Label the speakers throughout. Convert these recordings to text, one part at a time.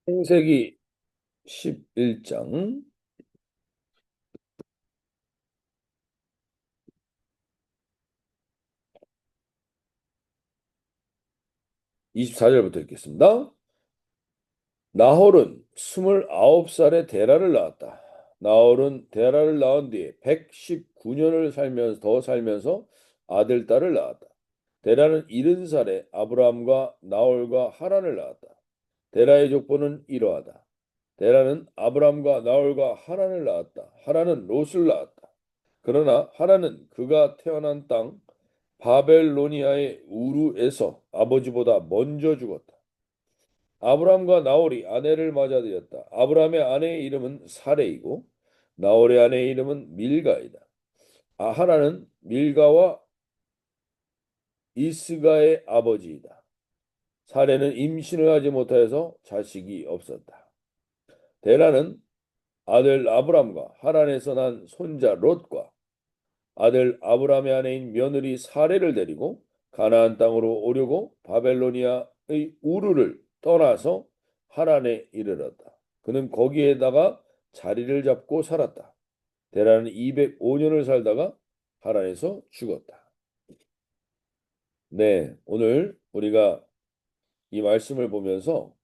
Speaker 1: 창세기 11장 24절부터 읽겠습니다. 나홀은 29살에 데라를 낳았다. 나홀은 데라를 낳은 뒤에 119년을 살면서 아들, 딸을 낳았다. 데라는 70살에 아브라함과 나홀과 하란을 낳았다. 데라의 족보는 이러하다. 데라는 아브라함과 나홀과 하란을 낳았다. 하란은 롯을 낳았다. 그러나 하란은 그가 태어난 땅 바벨로니아의 우르에서 아버지보다 먼저 죽었다. 아브라함과 나홀이 아내를 맞아들였다. 아브라함의 아내의 이름은 사레이고 나홀의 아내의 이름은 밀가이다. 하란은 밀가와 이스가의 아버지이다. 사레는 임신을 하지 못하여서 자식이 없었다. 데라는 아들 아브람과 하란에서 난 손자 롯과 아들 아브람의 아내인 며느리 사레를 데리고 가나안 땅으로 오려고 바벨로니아의 우르를 떠나서 하란에 이르렀다. 그는 거기에다가 자리를 잡고 살았다. 데라는 205년을 살다가 하란에서 죽었다. 네, 오늘 우리가 이 말씀을 보면서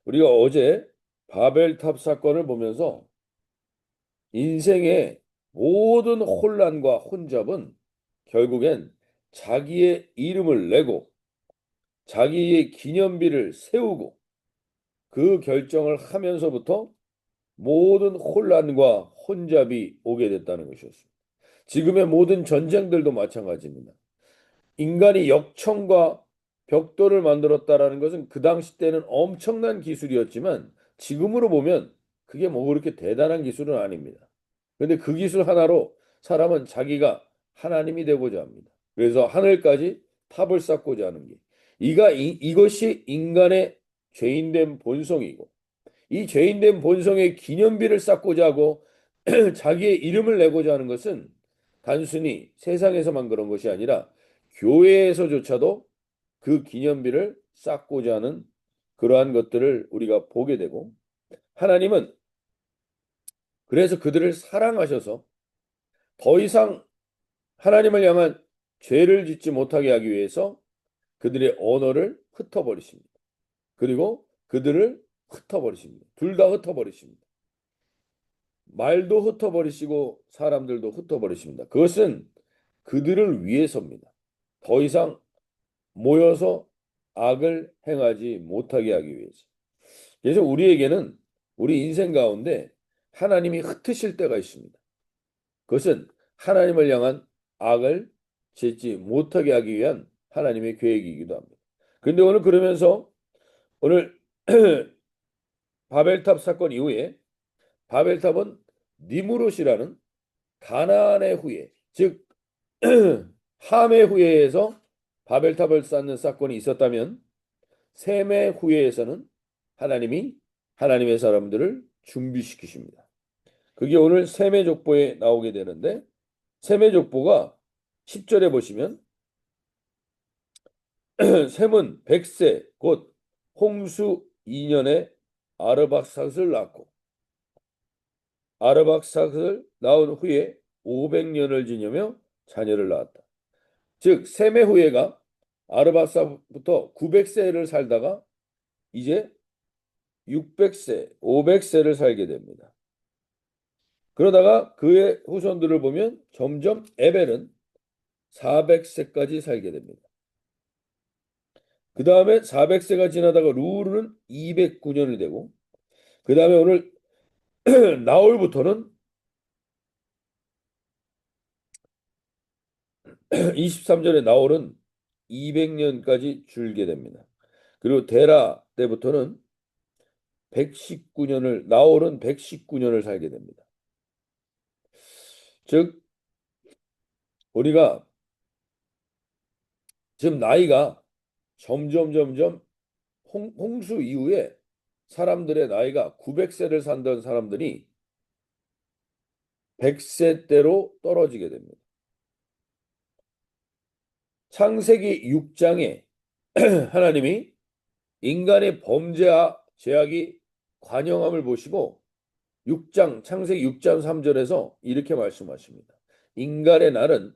Speaker 1: 우리가 어제 바벨탑 사건을 보면서 인생의 모든 혼란과 혼잡은 결국엔 자기의 이름을 내고 자기의 기념비를 세우고 그 결정을 하면서부터 모든 혼란과 혼잡이 오게 됐다는 것이었습니다. 지금의 모든 전쟁들도 마찬가지입니다. 인간이 역청과 벽돌을 만들었다라는 것은 그 당시 때는 엄청난 기술이었지만 지금으로 보면 그게 뭐 그렇게 대단한 기술은 아닙니다. 그런데 그 기술 하나로 사람은 자기가 하나님이 되고자 합니다. 그래서 하늘까지 탑을 쌓고자 하는 게 이것이 인간의 죄인된 본성이고 이 죄인된 본성의 기념비를 쌓고자 하고 자기의 이름을 내고자 하는 것은 단순히 세상에서만 그런 것이 아니라 교회에서조차도 그 기념비를 쌓고자 하는 그러한 것들을 우리가 보게 되고 하나님은 그래서 그들을 사랑하셔서 더 이상 하나님을 향한 죄를 짓지 못하게 하기 위해서 그들의 언어를 흩어버리십니다. 그리고 그들을 흩어버리십니다. 둘 다 흩어버리십니다. 말도 흩어버리시고 사람들도 흩어버리십니다. 그것은 그들을 위해서입니다. 더 이상 모여서 악을 행하지 못하게 하기 위해서. 그래서 우리에게는 우리 인생 가운데 하나님이 흩으실 때가 있습니다. 그것은 하나님을 향한 악을 짓지 못하게 하기 위한 하나님의 계획이기도 합니다. 그런데 오늘 그러면서 오늘 바벨탑 사건 이후에 바벨탑은 니무롯이라는 가나안의 후예, 즉 함의 후예에서 바벨탑을 쌓는 사건이 있었다면 셈의 후예에서는 하나님이 하나님의 사람들을 준비시키십니다. 그게 오늘 셈의 족보에 나오게 되는데 셈의 족보가 10절에 보시면 셈은 100세 곧 홍수 2년에 아르박삭을 낳고 아르박삭을 낳은 후에 500년을 지내며 자녀를 낳았다. 즉 셈의 후예가 아르박삭부터 900세를 살다가 이제 600세, 500세를 살게 됩니다. 그러다가 그의 후손들을 보면 점점 에벨은 400세까지 살게 됩니다. 그 다음에 400세가 지나다가 루르는 209년이 되고 그 다음에 오늘 나홀부터는 23절에 나홀은 200년까지 줄게 됩니다. 그리고 데라 때부터는 119년을 나홀은 119년을 살게 됩니다. 즉 우리가 지금 나이가 점점 홍수 이후에 사람들의 나이가 900세를 살던 사람들이 100세대로 떨어지게 됩니다. 창세기 6장에 하나님이 인간의 범죄와 죄악이 관영함을 보시고 6장 창세기 6장 3절에서 이렇게 말씀하십니다. 인간의 날은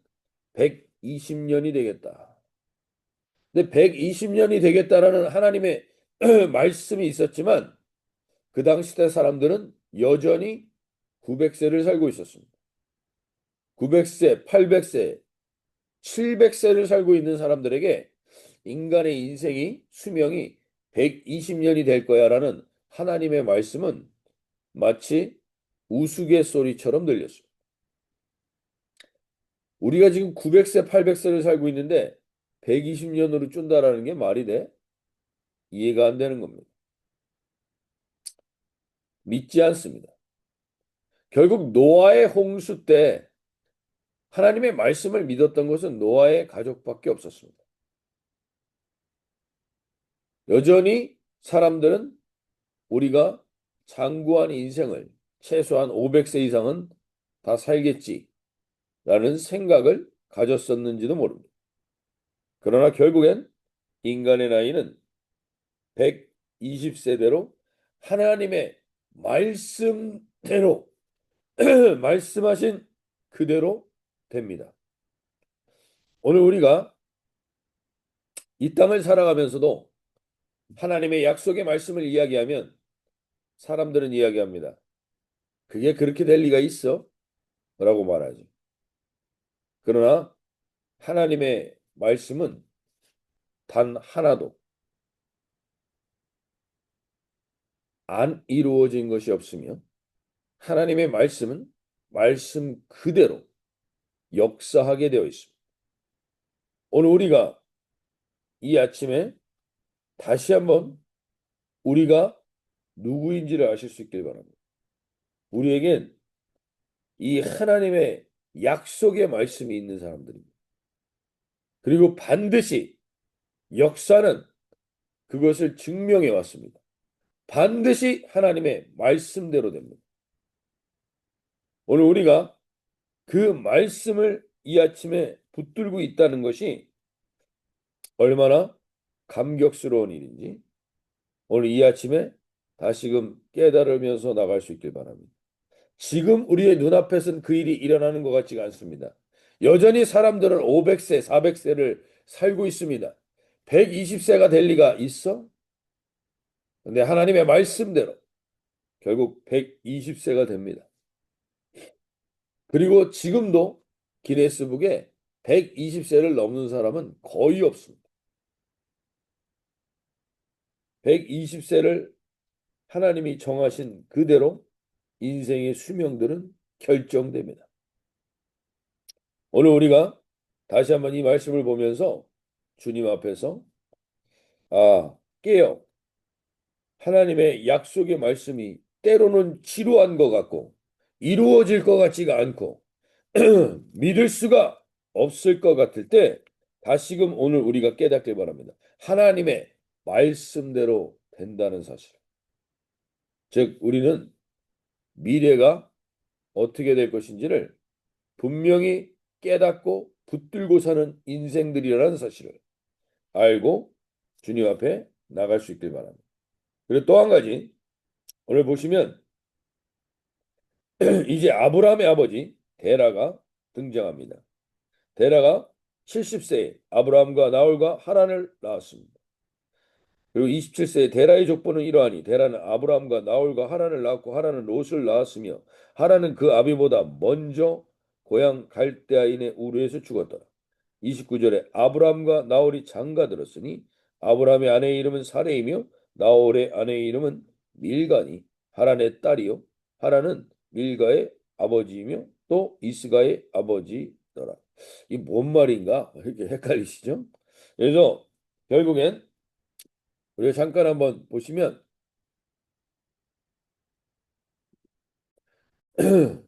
Speaker 1: 120년이 되겠다. 근데 120년이 되겠다라는 하나님의 말씀이 있었지만 그 당시 때 사람들은 여전히 900세를 살고 있었습니다. 900세, 800세, 700세를 살고 있는 사람들에게 인간의 인생이 수명이 120년이 될 거야라는 하나님의 말씀은 마치 우스갯소리처럼 들렸습니다. 우리가 지금 900세, 800세를 살고 있는데 120년으로 준다라는 게 말이 돼? 이해가 안 되는 겁니다. 믿지 않습니다. 결국 노아의 홍수 때 하나님의 말씀을 믿었던 것은 노아의 가족밖에 없었습니다. 여전히 사람들은 우리가 장구한 인생을 최소한 500세 이상은 다 살겠지라는 생각을 가졌었는지도 모릅니다. 그러나 결국엔 인간의 나이는 120세대로 하나님의 말씀대로 말씀하신 그대로 됩니다. 오늘 우리가 이 땅을 살아가면서도 하나님의 약속의 말씀을 이야기하면 사람들은 이야기합니다. 그게 그렇게 될 리가 있어? 라고 말하죠. 그러나 하나님의 말씀은 단 하나도 안 이루어진 것이 없으며 하나님의 말씀은 말씀 그대로 역사하게 되어 있습니다. 오늘 우리가 이 아침에 다시 한번 우리가 누구인지를 아실 수 있길 바랍니다. 우리에겐 이 하나님의 약속의 말씀이 있는 사람들입니다. 그리고 반드시 역사는 그것을 증명해 왔습니다. 반드시 하나님의 말씀대로 됩니다. 오늘 우리가 그 말씀을 이 아침에 붙들고 있다는 것이 얼마나 감격스러운 일인지 오늘 이 아침에 다시금 깨달으면서 나갈 수 있길 바랍니다. 지금 우리의 눈앞에서는 그 일이 일어나는 것 같지가 않습니다. 여전히 사람들은 500세, 400세를 살고 있습니다. 120세가 될 리가 있어? 근데 하나님의 말씀대로 결국 120세가 됩니다. 그리고 지금도 기네스북에 120세를 넘는 사람은 거의 없습니다. 120세를 하나님이 정하신 그대로 인생의 수명들은 결정됩니다. 오늘 우리가 다시 한번 이 말씀을 보면서 주님 앞에서 깨어 하나님의 약속의 말씀이 때로는 지루한 것 같고 이루어질 것 같지가 않고 믿을 수가 없을 것 같을 때 다시금 오늘 우리가 깨닫길 바랍니다. 하나님의 말씀대로 된다는 사실. 즉 우리는 미래가 어떻게 될 것인지를 분명히 깨닫고 붙들고 사는 인생들이라는 사실을 알고 주님 앞에 나갈 수 있길 바랍니다. 그리고 또 한 가지 오늘 보시면 이제 아브라함의 아버지 데라가 등장합니다. 데라가 70세에 아브라함과 나홀과 하란을 낳았습니다. 그리고 27세에 데라의 족보는 이러하니 데라는 아브라함과 나홀과 하란을 낳았고 하란은 롯을 낳았으며 하란은 그 아비보다 먼저 고향 갈대아인의 우르에서 죽었더라. 29절에 아브라함과 나홀이 장가들었으니 아브라함의 아내의 이름은 사레이며 나홀의 아내의 이름은 밀가니 하란의 딸이요 하란은 밀가의 아버지이며 또 이스가의 아버지더라. 이 뭔 말인가? 이렇게 헷갈리시죠? 그래서 결국엔 우리가 잠깐 한번 보시면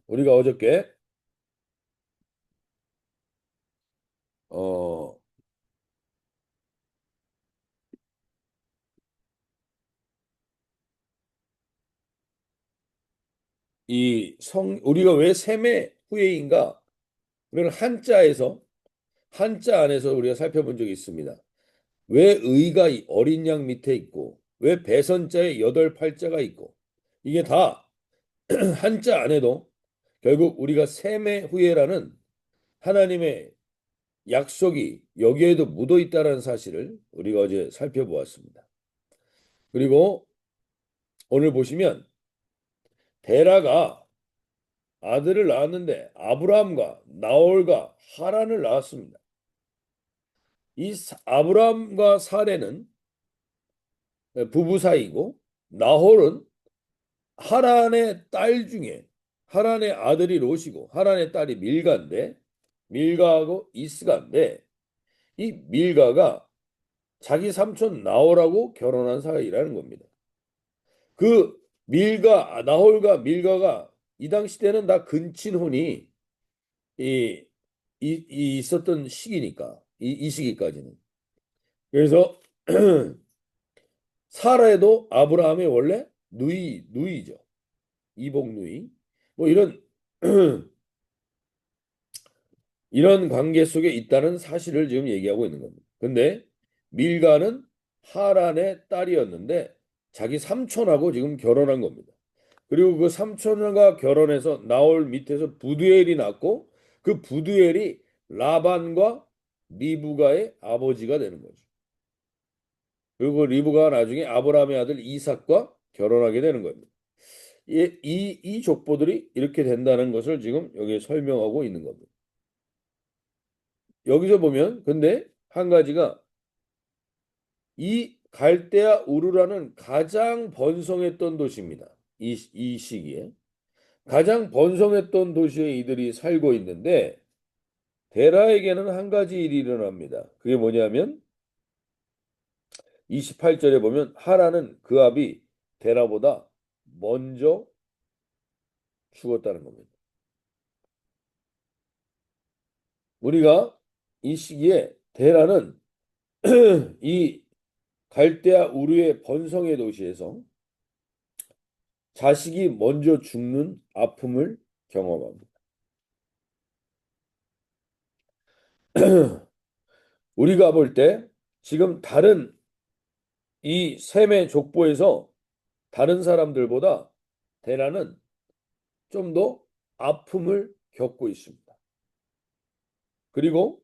Speaker 1: 우리가 어저께 어, 우리가 왜 셈의 후예인가? 우리는 한자 안에서 우리가 살펴본 적이 있습니다. 왜 의가 이 어린 양 밑에 있고 왜 배선자에 여덟 팔자가 있고 이게 다 한자 안에도 결국 우리가 셈의 후예라는 하나님의 약속이 여기에도 묻어 있다는 사실을 우리가 어제 살펴보았습니다. 그리고 오늘 보시면 데라가 아들을 낳았는데 아브라함과 나홀과 하란을 낳았습니다. 이 아브라함과 사레는 부부 사이고 나홀은 하란의 딸 중에 하란의 아들이 롯이고 하란의 딸이 밀가인데 밀가하고 이스가인데 이 밀가가 자기 삼촌 나홀하고 결혼한 사이라는 겁니다. 그 나홀과 밀가가 이 당시 때는 다 근친혼이 이, 이 있었던 시기니까 이 시기까지는. 그래서 사라도 아브라함의 원래 누이죠. 이복 누이. 뭐 이런 이런 관계 속에 있다는 사실을 지금 얘기하고 있는 겁니다. 근데 밀가는 하란의 딸이었는데 자기 삼촌하고 지금 결혼한 겁니다. 그리고 그 삼촌과 결혼해서 나올 밑에서 부두엘이 낳고 그 부두엘이 라반과 리브가의 아버지가 되는 거죠. 그리고 리브가가 나중에 아브라함의 아들 이삭과 결혼하게 되는 겁니다. 이 족보들이 이렇게 된다는 것을 지금 여기에 설명하고 있는 겁니다. 여기서 보면 근데 한 가지가 이 갈대아 우르라는 가장 번성했던 도시입니다. 이 시기에. 가장 번성했던 도시에 이들이 살고 있는데 데라에게는 한 가지 일이 일어납니다. 그게 뭐냐면 28절에 보면 하라는 그 아비 데라보다 먼저 죽었다는 겁니다. 우리가 이 시기에 데라는 이 갈대아 우르의 번성의 도시에서 자식이 먼저 죽는 아픔을 경험합니다. 우리가 볼 때 지금 다른 이 셈의 족보에서 다른 사람들보다 데라는 좀 더 아픔을 겪고 있습니다. 그리고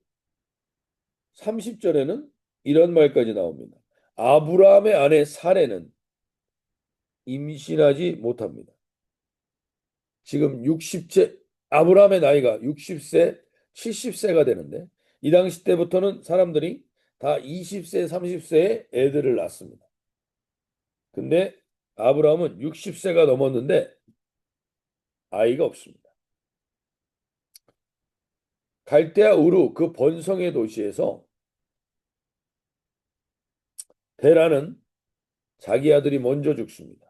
Speaker 1: 30절에는 이런 말까지 나옵니다. 아브라함의 아내 사레는 임신하지 못합니다. 지금 60세, 아브라함의 나이가 60세, 70세가 되는데 이 당시 때부터는 사람들이 다 20세, 30세에 애들을 낳습니다. 근데 아브라함은 60세가 넘었는데 아이가 없습니다. 갈대아 우루 그 번성의 도시에서 데라는 자기 아들이 먼저 죽습니다.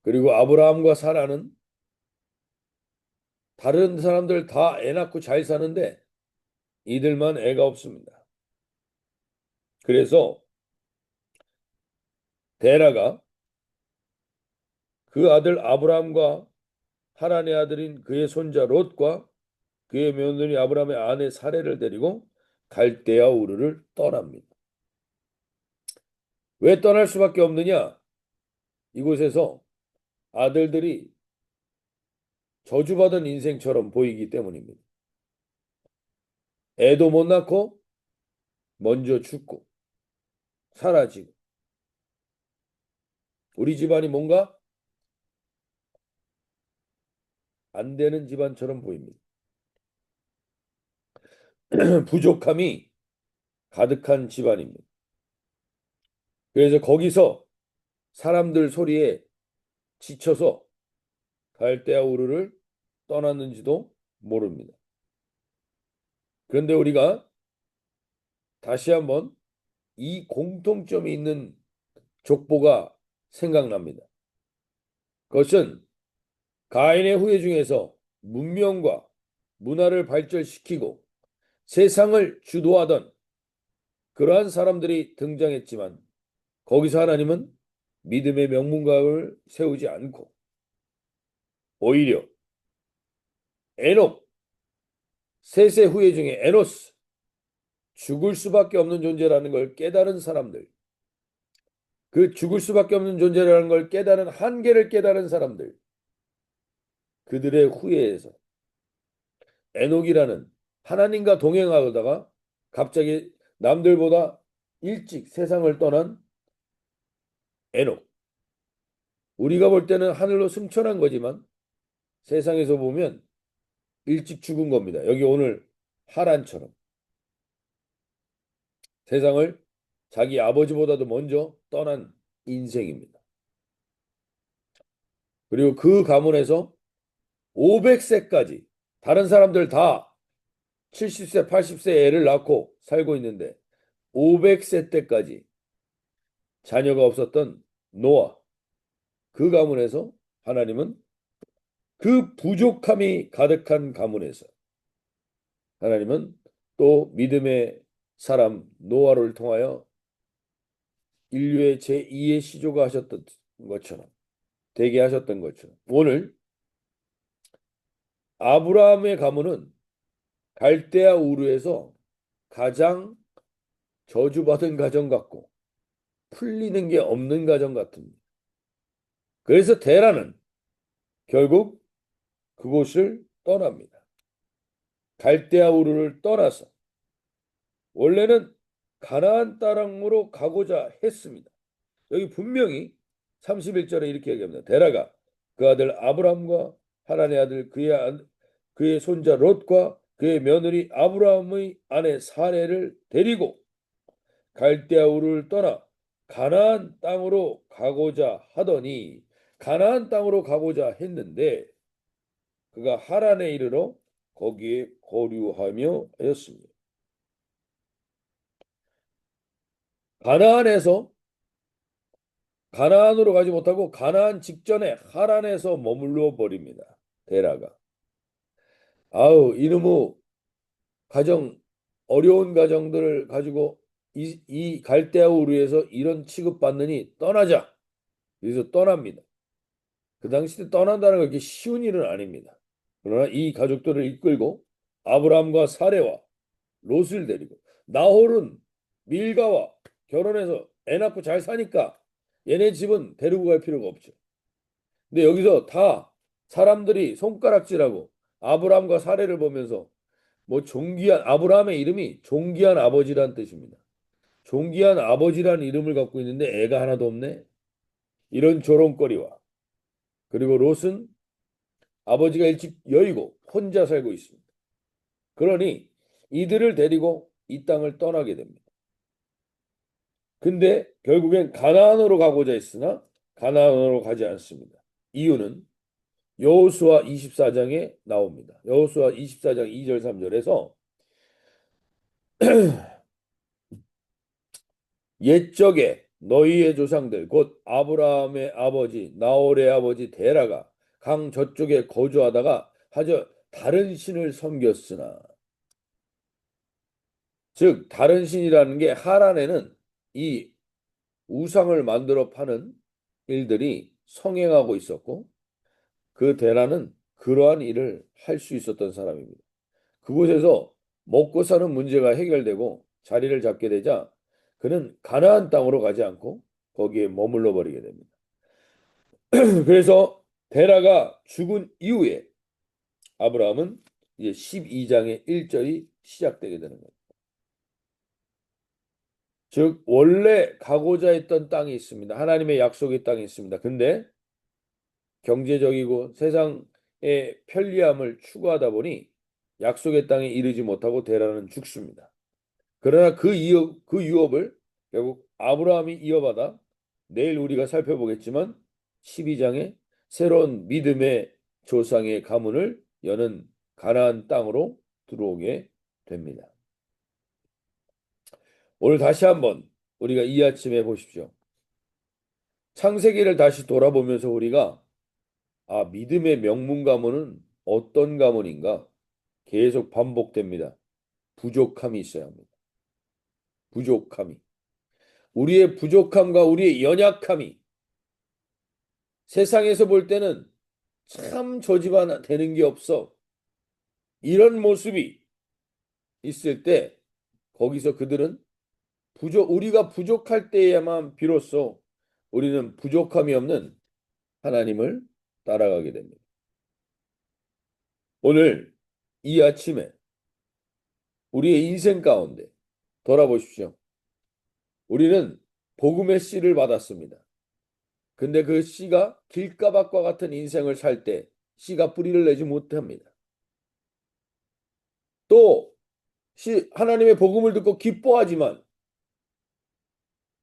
Speaker 1: 그리고 아브라함과 사라는 다른 사람들 다 애 낳고 잘 사는데 이들만 애가 없습니다. 그래서 데라가 그 아들 아브라함과 하란의 아들인 그의 손자 롯과 그의 며느리 아브라함의 아내 사레를 데리고 갈대아 우르를 떠납니다. 왜 떠날 수밖에 없느냐? 이곳에서 아들들이 저주받은 인생처럼 보이기 때문입니다. 애도 못 낳고 먼저 죽고 사라지고 우리 집안이 뭔가 안 되는 집안처럼 보입니다. 부족함이 가득한 집안입니다. 그래서 거기서 사람들 소리에 지쳐서 갈대아 우르를 떠났는지도 모릅니다. 그런데 우리가 다시 한번 이 공통점이 있는 족보가 생각납니다. 그것은 가인의 후예 중에서 문명과 문화를 발전시키고 세상을 주도하던 그러한 사람들이 등장했지만 거기서 하나님은 믿음의 명문가를 세우지 않고 오히려 에녹, 셋의 후예 중에 에노스, 죽을 수밖에 없는 존재라는 걸 깨달은 사람들, 그 죽을 수밖에 없는 존재라는 걸 깨달은 한계를 깨달은 사람들, 그들의 후예에서 에녹이라는 하나님과 동행하다가 갑자기 남들보다 일찍 세상을 떠난 에녹. 우리가 볼 때는 하늘로 승천한 거지만 세상에서 보면 일찍 죽은 겁니다. 여기 오늘 하란처럼 세상을 자기 아버지보다도 먼저 떠난 인생입니다. 그리고 그 가문에서 500세까지 다른 사람들 다 70세, 80세 애를 낳고 살고 있는데 500세 때까지 자녀가 없었던 노아, 그 가문에서 하나님은 그 부족함이 가득한 가문에서 하나님은 또 믿음의 사람 노아를 통하여 인류의 제2의 시조가 하셨던 것처럼 되게 하셨던 것처럼 오늘 아브라함의 가문은 갈대아 우르에서 가장 저주받은 가정 같고 풀리는 게 없는 가정 같습니다. 그래서 데라는 결국 그곳을 떠납니다. 갈대아 우르를 떠나서 원래는 가나안 땅으로 가고자 했습니다. 여기 분명히 31절에 이렇게 얘기합니다. 데라가 그 아들 아브라함과 하란의 아들 그의 손자 롯과 그의 며느리 아브라함의 아내 사레를 데리고 갈대아 우르를 떠나 가나안 땅으로 가고자 하더니 가나안 땅으로 가고자 했는데 그가 하란에 이르러 거기에 거류하며 하였습니다. 가나안에서 가나안으로 가지 못하고 가나안 직전에 하란에서 머물러 버립니다. 데라가. 아우 이놈의 가정 어려운 가정들을 가지고 이 갈대아 우르에서 이런 취급받느니 떠나자. 그래서 떠납니다. 그 당시 때 떠난다는 건 그렇게 쉬운 일은 아닙니다. 그러나 이 가족들을 이끌고 아브라함과 사레와 롯을 데리고 나홀은 밀가와 결혼해서 애 낳고 잘 사니까 얘네 집은 데리고 갈 필요가 없죠. 근데 여기서 다 사람들이 손가락질하고 아브라함과 사레를 보면서 뭐 존귀한 아브라함의 이름이 존귀한 아버지란 뜻입니다. 존귀한 아버지란 이름을 갖고 있는데 애가 하나도 없네. 이런 조롱거리와 그리고 롯은 아버지가 일찍 여의고 혼자 살고 있습니다. 그러니 이들을 데리고 이 땅을 떠나게 됩니다. 근데 결국엔 가나안으로 가고자 했으나 가나안으로 가지 않습니다. 이유는 여호수아 24장에 나옵니다. 여호수아 24장 2절 3절에서 옛적에 너희의 조상들 곧 아브라함의 아버지 나홀의 아버지 데라가 강 저쪽에 거주하다가 하저 다른 신을 섬겼으나 즉 다른 신이라는 게 하란에는 이 우상을 만들어 파는 일들이 성행하고 있었고 그 데라는 그러한 일을 할 수 있었던 사람입니다. 그곳에서 먹고 사는 문제가 해결되고 자리를 잡게 되자 그는 가나안 땅으로 가지 않고 거기에 머물러 버리게 됩니다. 그래서 데라가 죽은 이후에 아브라함은 이제 12장의 1절이 시작되게 되는 거예요. 즉 원래 가고자 했던 땅이 있습니다. 하나님의 약속의 땅이 있습니다. 근데 경제적이고 세상의 편리함을 추구하다 보니 약속의 땅에 이르지 못하고 데라는 죽습니다. 그러나 그 유업을 결국 아브라함이 이어받아 내일 우리가 살펴보겠지만 12장에 새로운 믿음의 조상의 가문을 여는 가나안 땅으로 들어오게 됩니다. 오늘 다시 한번 우리가 이 아침에 보십시오. 창세기를 다시 돌아보면서 우리가 믿음의 명문 가문은 어떤 가문인가 계속 반복됩니다. 부족함이 있어야 합니다. 부족함이. 우리의 부족함과 우리의 연약함이 세상에서 볼 때는 참 저 집안 되는 게 없어. 이런 모습이 있을 때 거기서 그들은 우리가 부족할 때에야만 비로소 우리는 부족함이 없는 하나님을 따라가게 됩니다. 오늘 이 아침에 우리의 인생 가운데 돌아보십시오. 우리는 복음의 씨를 받았습니다. 근데 그 씨가 길가밭과 같은 인생을 살 때 씨가 뿌리를 내지 못합니다. 또 하나님의 복음을 듣고 기뻐하지만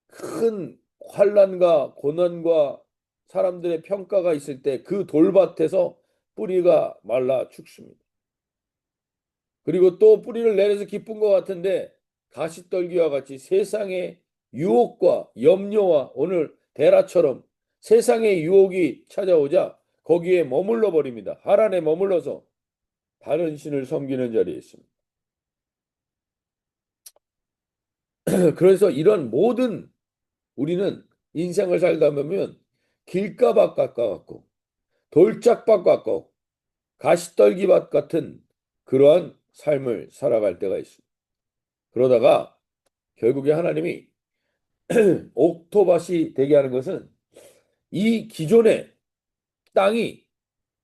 Speaker 1: 큰 환난과 고난과 사람들의 평가가 있을 때 그 돌밭에서 뿌리가 말라 죽습니다. 그리고 또 뿌리를 내려서 기쁜 것 같은데 가시떨기와 같이 세상의 유혹과 염려와 오늘 데라처럼 세상의 유혹이 찾아오자 거기에 머물러 버립니다. 하란에 머물러서 다른 신을 섬기는 자리에 있습니다. 그래서 이런 모든 우리는 인생을 살다 보면 길가밭 같고 돌짝밭 같고 가시떨기밭 같은 그러한 삶을 살아갈 때가 있습니다. 그러다가 결국에 하나님이 옥토밭이 되게 하는 것은 이 기존의 땅이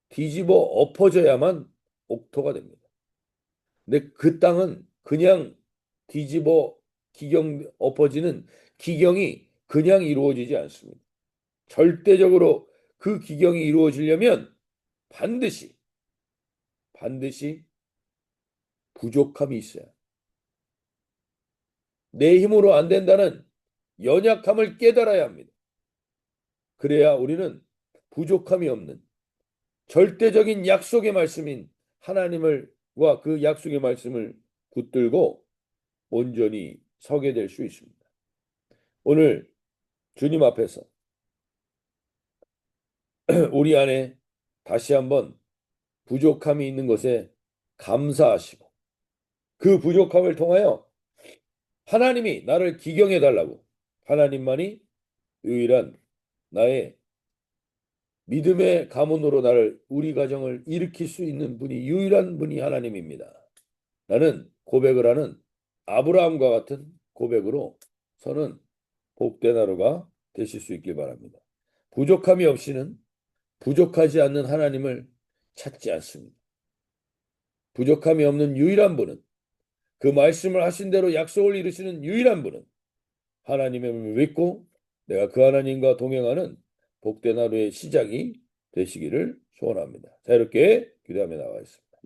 Speaker 1: 뒤집어 엎어져야만 옥토가 됩니다. 근데 그 땅은 그냥 뒤집어 엎어지는 기경이 그냥 이루어지지 않습니다. 절대적으로 그 기경이 이루어지려면 반드시 부족함이 있어야. 내 힘으로 안 된다는 연약함을 깨달아야 합니다. 그래야 우리는 부족함이 없는 절대적인 약속의 말씀인 하나님과 그 약속의 말씀을 붙들고 온전히 서게 될 수 있습니다. 오늘 주님 앞에서 우리 안에 다시 한번 부족함이 있는 것에 감사하시고 그 부족함을 통하여 하나님이 나를 기경해 달라고 하나님만이 유일한 나의 믿음의 가문으로 나를 우리 가정을 일으킬 수 있는 분이 유일한 분이 하나님입니다. 나는 고백을 하는 아브라함과 같은 고백으로 서는 복된 하루가 되실 수 있길 바랍니다. 부족함이 없이는 부족하지 않는 하나님을 찾지 않습니다. 부족함이 없는 유일한 분은 그 말씀을 하신 대로 약속을 이루시는 유일한 분은 하나님을 믿고 내가 그 하나님과 동행하는 복된 하루의 시작이 되시기를 소원합니다. 자, 이렇게 기도하며 나와 있습니다.